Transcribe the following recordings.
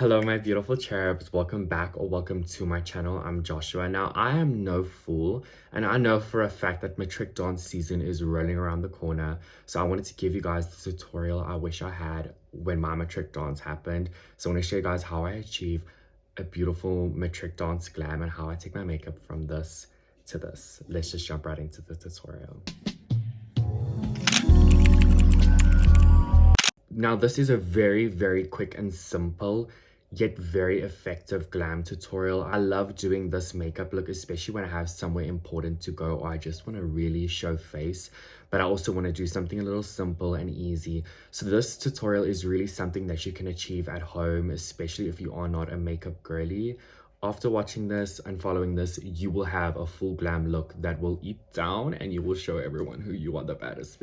Hello my beautiful cherubs, welcome back or welcome to my channel. I'm Joshua. Now I am no fool and I know for a fact that matric dance season is rolling around the corner, so I wanted to give you guys the tutorial I wish I had when my matric dance happened. So I want to show you guys how I achieve a beautiful matric dance glam and how I take my makeup from this to this. Let's just jump right into the tutorial. Now this is a very quick and simple yet very effective glam tutorial. I love doing this makeup look, especially when I have somewhere important to go or I just want to really show face, but I also want to do something a little simple and easy. So this tutorial is really something that you can achieve at home, especially if you are not a makeup girly. After watching this and following this, you will have a full glam look that will eat down and you will show everyone who you are the baddest.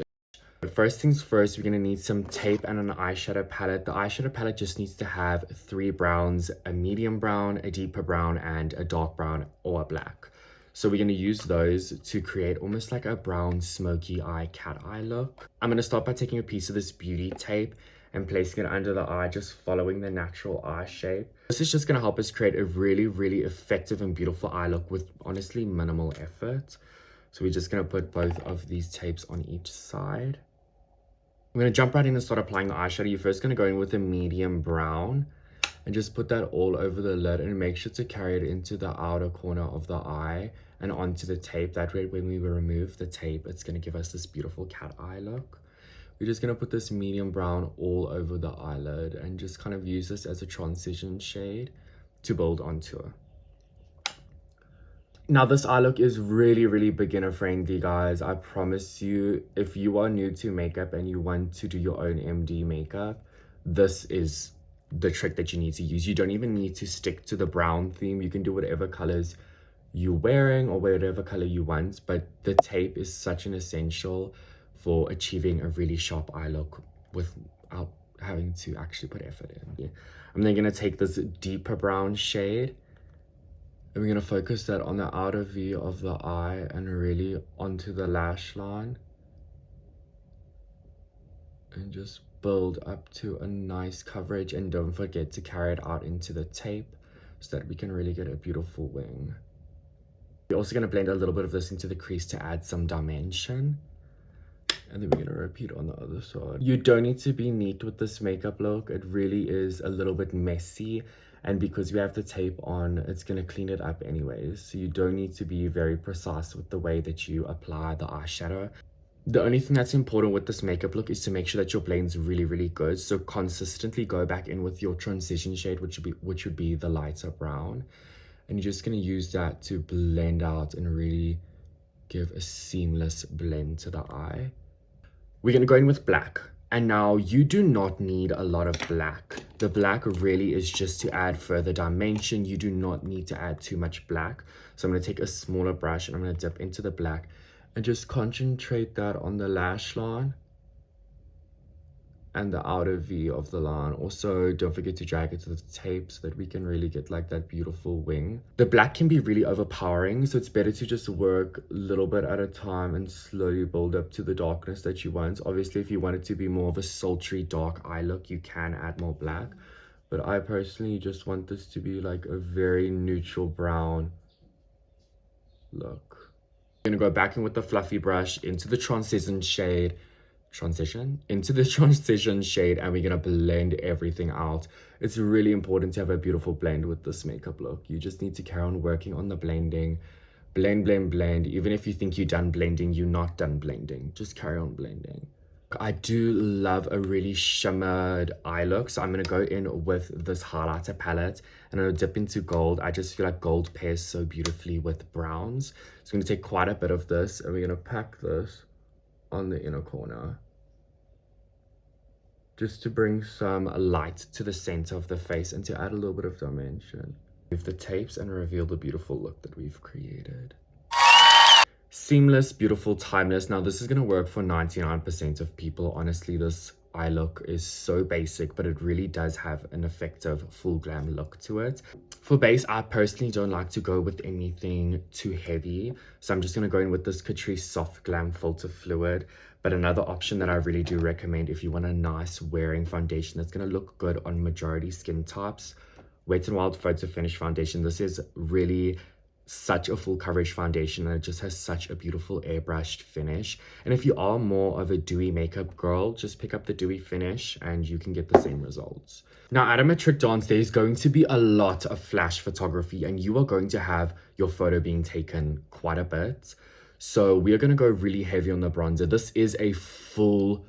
But first things first, we're going to need some tape and an eyeshadow palette. The eyeshadow palette just needs to have 3 browns, a medium brown, a deeper brown, and a dark brown or a black. So we're going to use those to create almost like a brown smoky eye cat eye look. I'm going to start by taking a piece of this beauty tape and placing it under the eye, just following the natural eye shape. This is just going to help us create a really effective and beautiful eye look with honestly minimal effort. So we're just going to put both of these tapes on each side. I'm going to jump right in and start applying the eyeshadow. You're first going to go in with a medium brown and just put that all over the lid and make sure to carry it into the outer corner of the eye and onto the tape. That way when we remove the tape, it's going to give us this beautiful cat eye look. We're just going to put this medium brown all over the eyelid and just kind of use this as a transition shade to build onto. Now this eye look is really beginner friendly, guys. I promise you, if you are new to makeup and you want to do your own MD makeup, this is the trick that you need to use. You don't even need to stick to the brown theme. You can do whatever colors you're wearing or whatever color you want, but the tape is such an essential for achieving a really sharp eye look without having to actually put effort in. I'm then going to take this deeper brown shade and we're going to focus that on the outer V of the eye and really onto the lash line. And just build up to a nice coverage, and don't forget to carry it out into the tape so that we can really get a beautiful wing. We're also going to blend a little bit of this into the crease to add some dimension. And then we're going to repeat on the other side. You don't need to be neat with this makeup look. It really is a little bit messy. And because we have the tape on, it's going to clean it up anyways. So you don't need to be very precise with the way that you apply the eyeshadow. The only thing that's important with this makeup look is to make sure that your blend's really good. So consistently go back in with your transition shade, which would be the lighter brown. And you're just going to use that to blend out and really give a seamless blend to the eye. We're going to go in with black. And now you do not need a lot of black. The black really is just to add further dimension. You do not need to add too much black. So I'm going to take a smaller brush and I'm going to dip into the black and just concentrate that on the lash line and the outer V of the line. Also, don't forget to drag it to the tape so that we can really get like that beautiful wing. The black can be really overpowering, so it's better to just work a little bit at a time and slowly build up to the darkness that you want. Obviously, if you want it to be more of a sultry dark eye look, you can add more black. But I personally just want this to be like a very neutral brown look. I'm gonna go back in with the fluffy brush into the transition shade, and we're gonna blend everything out. It's really important to have a beautiful blend with this makeup look. You just need to carry on working on the blending. Blend. Even if you think you're done blending, you're not done blending. Just carry on blending. I do love a really shimmered eye look, so I'm going to go in with this highlighter palette and I'll dip into gold. I just feel like gold pairs so beautifully with browns. So I'm going to take quite a bit of this and we're going to pack this on the inner corner just to bring some light to the center of the face and to add a little bit of dimension. Move the tapes and reveal the beautiful look that we've created. Seamless, beautiful, timeless. Now this is going to work for 99% of people. Honestly, this eye look is so basic, but it really does have an effective full glam look to it. For base, I personally don't like to go with anything too heavy, so I'm just going to go in with this Catrice Soft Glam Filter Fluid. But another option that I really do recommend if you want a nice wearing foundation that's going to look good on majority skin types, Wet n Wild Photo Finish foundation. This is really such a full coverage foundation, and it just has such a beautiful airbrushed finish. And if you are more of a dewy makeup girl, just pick up the dewy finish and you can get the same results. Now at a matric dance, there's going to be a lot of flash photography, and you are going to have your photo being taken quite a bit. So we are going to go really heavy on the bronzer. This is a full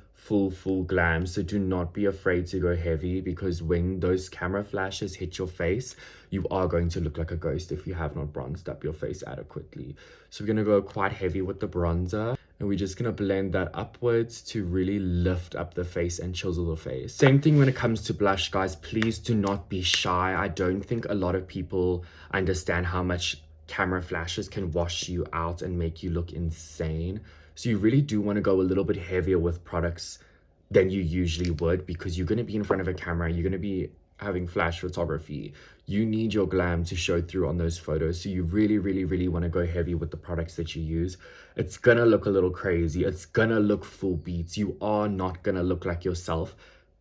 glam, so do not be afraid to go heavy, because when those camera flashes hit your face, you are going to look like a ghost if you have not bronzed up your face adequately. So we're going to go quite heavy with the bronzer, and we're just going to blend that upwards to really lift up the face and chisel the face. Same thing when it comes to blush, guys. Please do not be shy. I don't think a lot of people understand how much camera flashes can wash you out and make you look insane. So you really do want to go a little bit heavier with products than you usually would, because you're going to be in front of a camera, you're going to be having flash photography. You need your glam to show through on those photos. So you really want to go heavy with the products that you use. It's going to look a little crazy. It's going to look full beats. You are not going to look like yourself,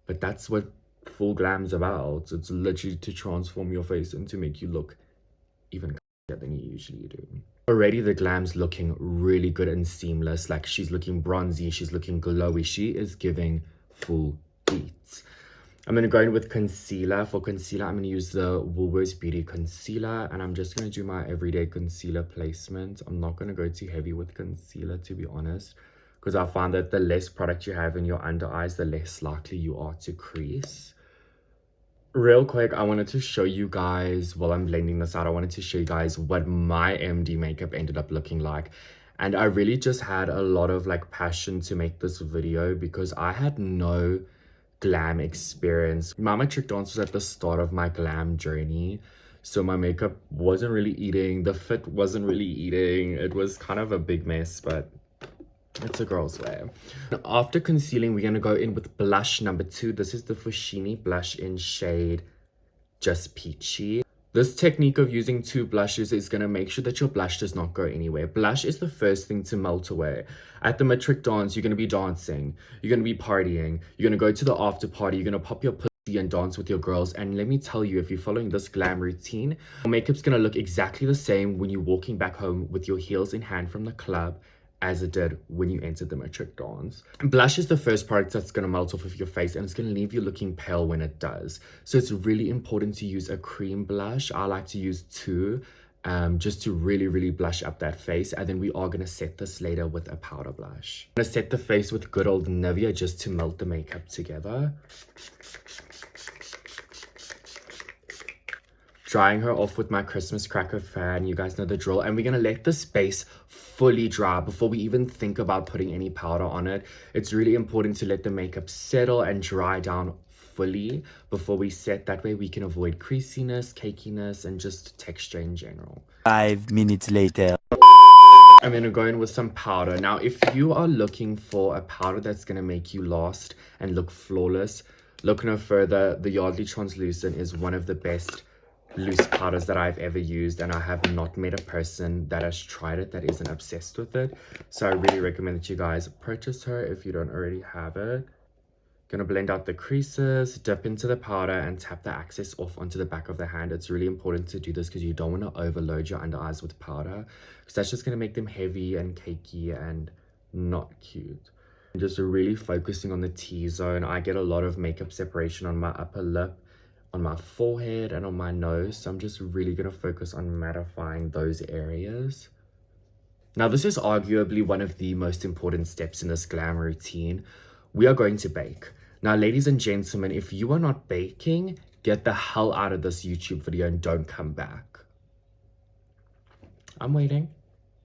but that's what full glam's about. It's literally to transform your face and to make you look even than you usually do. Already the glam's looking really good and seamless. Like, she's looking bronzy, she's looking glowy. She is giving full beats. I'm going to go in with concealer. For concealer, I'm going to use the Woolworths Beauty Concealer, and I'm just going to do my everyday concealer placement. I'm not going to go too heavy with concealer, to be honest, because I found that the less product you have in your under eyes, the less likely you are to crease. Real quick, I wanted to show you guys, while I'm blending this out, I wanted to show you guys what my MD makeup ended up looking like. And I really just had a lot of like passion to make this video, because I had no glam experience. My matric dance was at the start of my glam journey, so my makeup wasn't really eating, the fit wasn't really eating. It was kind of a big mess, but it's a girl's way. After concealing, we're going to go in with blush number 2. This is the Fushimi blush in shade Just Peachy. This technique of using 2 blushes is going to make sure that your blush does not go anywhere. Blush is the first thing to melt away. At the matric dance, you're going to be dancing, you're going to be partying, you're going to go to the after party, you're going to pop your pussy and dance with your girls. And let me tell you, if you're following this glam routine, your makeup's going to look exactly the same when you're walking back home with your heels in hand from the club as it did when you entered the matric dance. Blush is the first product that's going to melt off of your face, and it's going to leave you looking pale when it does. So it's really important to use a cream blush. I like to use 2 just to really blush up that face. And then we are going to set this later with a powder blush. I'm going to set the face with good old Nivea just to melt the makeup together. Drying her off with my Christmas cracker fan. You guys know the drill. And we're going to let this base fully dry before we even think about putting any powder on it. It's really important to let the makeup settle and dry down fully before we set. That way we can avoid creasiness, cakiness, and just texture in general. 5 minutes later. I'm going to go in with some powder. Now, if you are looking for a powder that's going to make you last and look flawless, look no further. The Yardley Translucent is one of the best loose powders that I've ever used, and I have not met a person that has tried it that isn't obsessed with it. So I really recommend that you guys purchase her if you don't already have it. Gonna blend out the creases, dip into the powder, and tap the excess off onto the back of the hand. It's really important to do this because you don't want to overload your under eyes with powder, because that's just gonna make them heavy and cakey and not cute. I'm just really focusing on the T-zone. I get a lot of makeup separation on my upper lip, on my forehead, and on my nose, so I'm just really going to focus on mattifying those areas. Now, this is arguably one of the most important steps in this glam routine. We are going to bake. Now, ladies and gentlemen, if you are not baking, get the hell out of this YouTube video and don't come back. I'm waiting.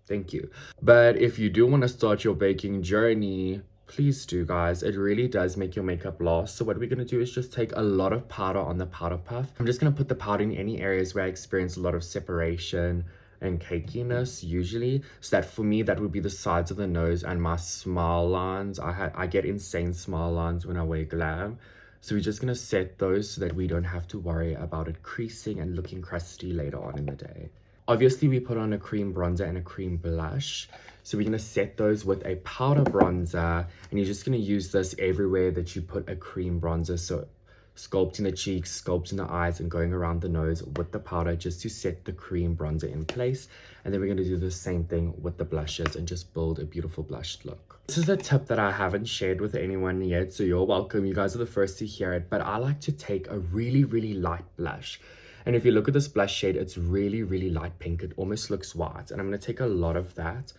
Thank you. But if you do want to start your baking journey, please do, guys. It really does make your makeup last. So what we're going to do is just take a lot of powder on the powder puff. I'm just going to put the powder in any areas where I experience a lot of separation and cakiness usually. So that for me, that would be the sides of the nose and my smile lines. I get insane smile lines when I wear glam. So we're just going to set those so that we don't have to worry about it creasing and looking crusty later on in the day. Obviously, we put on a cream bronzer and a cream blush. So we're going to set those with a powder bronzer, and you're just going to use this everywhere that you put a cream bronzer. So sculpting the cheeks, sculpting the eyes, and going around the nose with the powder just to set the cream bronzer in place. And then we're going to do the same thing with the blushes and just build a beautiful blushed look. This is a tip that I haven't shared with anyone yet, so you're welcome. You guys are the first to hear it, but I like to take a really, really light blush. And if you look at this blush shade, it's really, really light pink. It almost looks white. And I'm going to take a lot of that,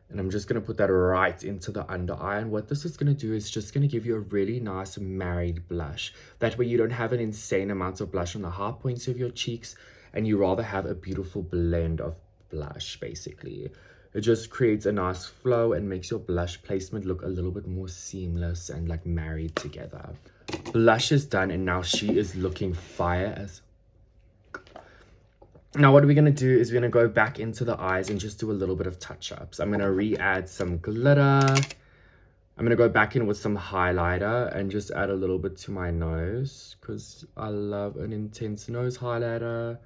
and I'm just going to put that right into the under eye. And what this is going to do is just going to give you a really nice married blush. That way you don't have an insane amount of blush on the high points of your cheeks, and you rather have a beautiful blend of blush, basically. It just creates a nice flow and makes your blush placement look a little bit more seamless and like married together. Blush is done, and now she is looking fire as... Now what we're going to do is we're going to go back into the eyes and just do a little bit of touch-ups. I'm going to re-add some glitter. I'm going to go back in with some highlighter and just add a little bit to my nose because I love an intense nose highlighter.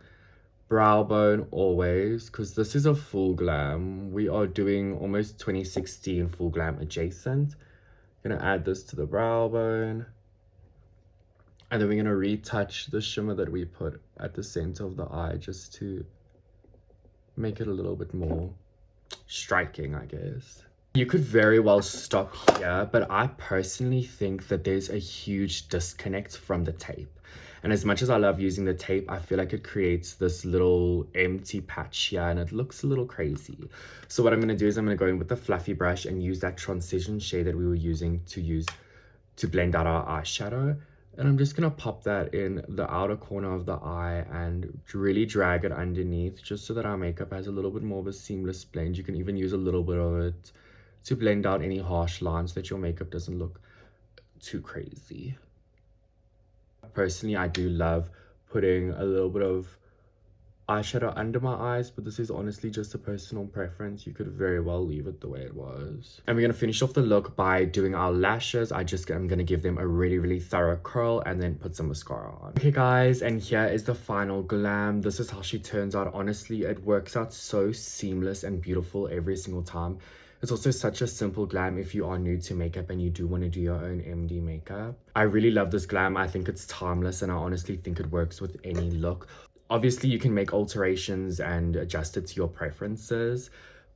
Brow bone always, because this is a full glam. We are doing almost 2016 full glam adjacent. I'm going to add this to the brow bone. And then we're going to retouch the shimmer that we put at the center of the eye just to make it a little bit more striking, I guess. You could very well stop here, but I personally think that there's a huge disconnect from the tape. And as much as I love using the tape, I feel like it creates this little empty patch here and it looks a little crazy. So what I'm going to do is I'm going to go in with the fluffy brush and use that transition shade that we were using to blend out our eyeshadow. And I'm just going to pop that in the outer corner of the eye and really drag it underneath just so that our makeup has a little bit more of a seamless blend. You can even use a little bit of it to blend out any harsh lines that your makeup doesn't look too crazy. Personally, I do love putting a little bit of eyeshadow under my eyes, but this is honestly just a personal preference. You could very well leave it the way it was. And we're going to finish off the look by doing our lashes. I'm going to give them a really, really thorough curl and then put some mascara on. Okay guys, and here is the final glam. This is how she turns out. Honestly, it works out so seamless and beautiful every single time. It's also such a simple glam if you are new to makeup and you do want to do your own MD makeup. I really love this glam. I think it's timeless and I honestly think it works with any look. Obviously, you can make alterations and adjust it to your preferences,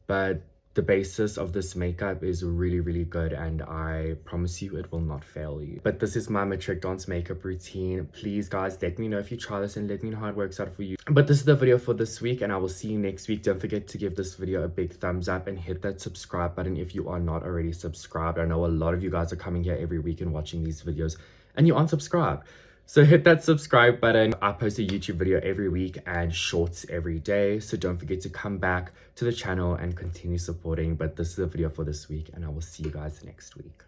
but the basis of this makeup is really, really good and I promise you it will not fail you. But this is my matric dance makeup routine. Please guys, let me know if you try this and let me know how it works out for you. But this is the video for this week and I will see you next week. Don't forget to give this video a big thumbs up and hit that subscribe button if you are not already subscribed. I know a lot of you guys are coming here every week and watching these videos and you aren't subscribed. So hit that subscribe button. I post a YouTube video every week and shorts every day. So don't forget to come back to the channel and continue supporting. But this is the video for this week and I will see you guys next week.